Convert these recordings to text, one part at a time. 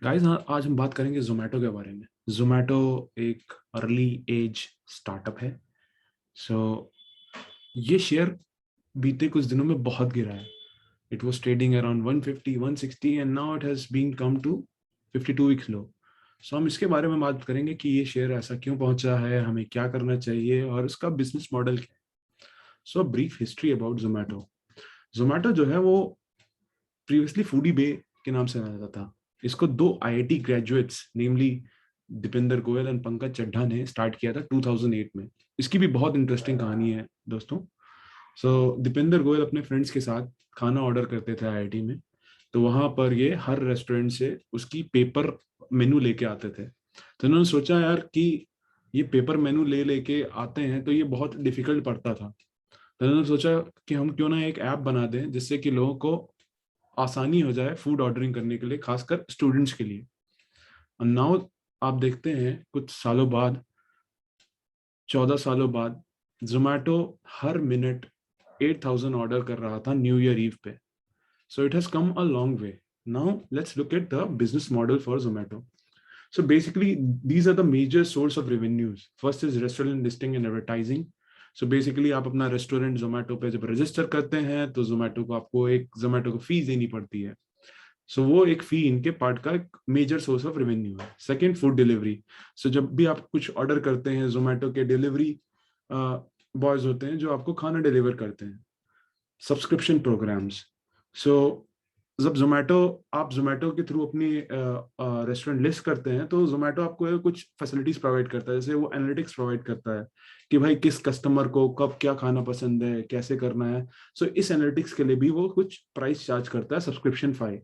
Guys, आज हम बात करेंगे जोमेटो के बारे में। जोमेटो एक अर्ली एज स्टार्टअप है। सो ये शेयर बीते कुछ दिनों में बहुत गिरा है। It was trading around 150 160 and now it has been come to 52 weeks low. So हम इसके बारे में बात करेंगे कि ये शेयर ऐसा क्यों पहुंचा है, हमें क्या करना चाहिए और इसका बिजनेस मॉडल क्या है। So brief history about Zomato. Zomato जो है वो प्रीवियसली फूडी बे के नाम से जाना जाता था। इसको दो IIT graduates namely Deepinder Goyal and Pankaj Chaddah ने स्टार्ट किया था 2008 में। इसकी भी बहुत इंटरेस्टिंग कहानी है दोस्तों। दीपेंद्र गोयल अपने फ्रेंड्स के साथ खाना ऑर्डर करते थे आईआईटी में। तो वहां पर ये हर रेस्टोरेंट से उसकी पेपर मेनू लेके आते थे। तो इन्होंने सोचा यार कि ये पेपर मेनू ले लेके आते हैं तो ये बहुत डिफिकल्ट पड़ता था। तो इन्होंने सोचा कि हम क्यों ना एक ऐप बना दें जिससे कि लोगों को आसानी हो जाए फूड ऑर्डरिंग करने के लिए, खासकर स्टूडेंट्स के लिए। नाउ आप देखते हैं कुछ सालों बाद, 14 सालों बाद, जोमेटो हर मिनट 8,000 ऑर्डर कर रहा था न्यू ईयर ईव पे। So it has come a long way. Now let's look at the business model for Zomato. So basically, these are the major source of revenues. First is restaurant listing and advertising. So basically, आप अपना restaurant Zomato पे जब register करते हैं तो जोमेटो को आपको एक जोमेटो को फीस देनी पड़ती है। सो वो एक फी इनके पार्ट का एक मेजर सोर्स ऑफ रेवेन्यू है। Second, food delivery. सो जब भी आप कुछ ऑर्डर करते हैं, जोमेटो के डिलीवरी बॉयज होते हैं जो आपको खाना डिलीवर करते हैं। Subscription programmes. सो जब जोमेटो आप जोमेटो के थ्रू अपनी रेस्टोरेंट लिस्ट करते हैं तो जोमेटो आपको कुछ फैसिलिटीज प्रोवाइड करता है। जैसे वो एनालिटिक्स प्रोवाइड करता है कि भाई किस कस्टमर को कब क्या खाना पसंद है, कैसे करना है। सो इस एनालिटिक्स के लिए भी वो कुछ प्राइस चार्ज करता है, सब्सक्रिप्शन फाई,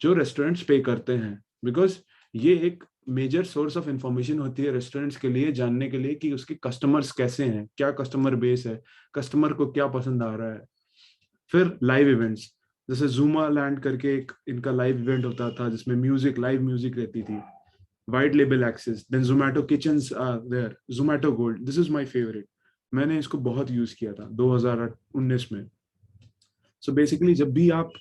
जो रेस्टोरेंट्स पे करते हैं। बिकॉज ये एक मेजर सोर्स ऑफ इंफॉर्मेशन होती है रेस्टोरेंट्स के लिए, जानने के लिए कि उसके कस्टमर्स कैसे हैं, क्या कस्टमर बेस है, कस्टमर को क्या पसंद आ रहा है। फिर लाइव इवेंट्स, जैसे जूमा लैंड करके एक इनका लाइव इवेंट होता था जिसमें म्यूजिक, लाइव म्यूजिक रहती थी। White label access, then Zomato kitchens are there, Zomato gold, this is my favourite. मैंने इसको बहुत यूज किया था 2019 में। सो बेसिकली जब भी आप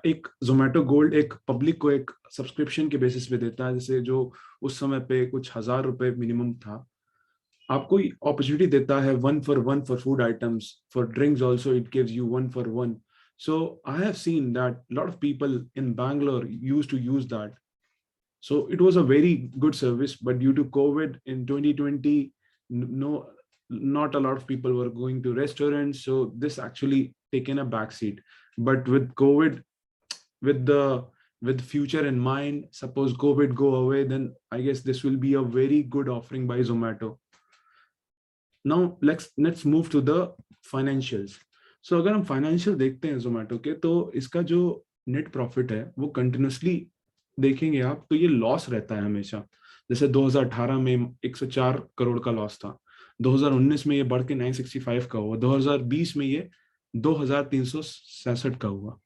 एक जोमेटो गोल्ड एक पब्लिक को एक सब्सक्रिप्शन के बेसिस पे देता है, जैसे जो उस समय पे कुछ 1,000 रुपए मिनिमम था, आपको अपॉर्चुनिटी देता है 1 for 1 for food items, for drinks also it gives you 1 for 1. So I have seen that a lot of people in Bangalore used to use that. So it was a very good service, but due to COVID in 2020, no, not a lot of people were going to restaurants. So this actually taken a backseat. But with COVID, with the with future in mind, suppose COVID go away, then I guess this will be a very good offering by Zomato. Now let's move to the financials. So अगर हम financial देखते हैं जोमेटो के, तो इसका जो net profit है वो कंटिन्यूसली देखेंगे आप तो ये लॉस रहता है हमेशा। जैसे 2018 में 104 करोड़ का लॉस था, 2019 में ये बढ़ के 965 का हुआ, 2020 में ये 2,367 का हुआ,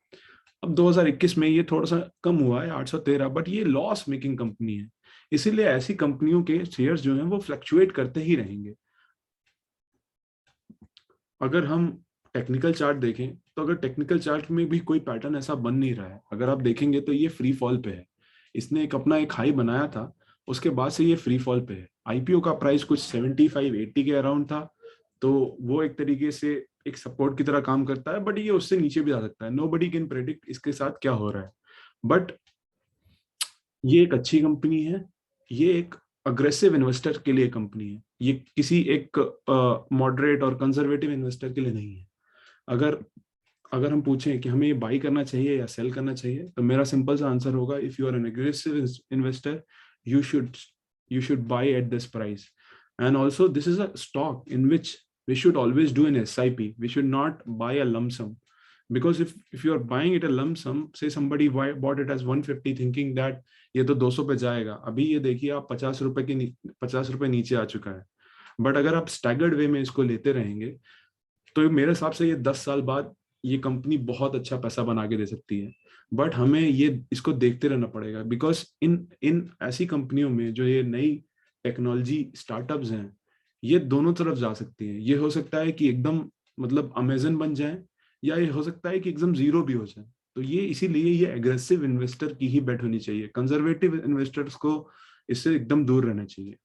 अब 2021 में ये थोड़ा सा कम हुआ है 813, बट ये लॉस मेकिंग कंपनी है। इसीलिए ऐसी कंपनियों के शेयर्स जो हैं वो फ्लक्चुएट करते ही रहेंगे। अगर हम टेक्निकल चार्ट देखें तो अगर टेक्निकल चार्ट में भी कोई पैटर्न ऐसा बन नहीं रहा है, अगर आप देखेंगे तो ये फ्री फॉल पे है। इसने एक अपना एक हाई बनाया था, उसके बाद से ये फ्री फॉल पे है। आईपीओ का प्राइस कुछ 75-80 के अराउंड था, तो वो एक तरीके से एक सपोर्ट की तरह काम करता है, बट ये उससे नीचे भी जा सकता है। नो बडी कैन प्रेडिक्ट इसके साथ क्या हो रहा है, बट ये एक अच्छी कंपनी है। ये एक अग्रेसिव इन्वेस्टर के लिए कंपनी है, ये किसी एक मॉडरेट और कंजर्वेटिव इन्वेस्टर के लिए नहीं है। अगर अगर हम पूछें कि हमें ये बाई करना चाहिए या सेल करना चाहिए, तो मेरा सिंपल सा आंसर होगा, if you are an aggressive investor, you should you should buy at this price. And also this is a stock in which we should always do an SIP. We should not buy a lump sum, because if you are buying it a lump sum, say somebody bought it as 150 thinking that ये तो 200 पे जाएगा, अभी ये देखिए आप 50 रुपए नीचे आ चुका है। बट अगर आप स्टैगर्ड वे में इसको लेते रहेंगे तो मेरे हिसाब से ये 10 साल बाद ये कंपनी बहुत अच्छा पैसा बना के दे सकती है। बट हमें ये इसको देखते रहना पड़ेगा, बिकॉज इन इन ऐसी कंपनियों में जो ये नई टेक्नोलॉजी स्टार्टअप्स हैं, ये दोनों तरफ जा सकती हैं। ये हो सकता है कि एकदम मतलब अमेजन बन जाए, या ये हो सकता है कि एकदम जीरो भी हो जाए। तो ये इसीलिए ये एग्रेसिव इन्वेस्टर की ही बेट होनी चाहिए, कंजर्वेटिव इन्वेस्टर्स को इससे एकदम दूर रहना चाहिए।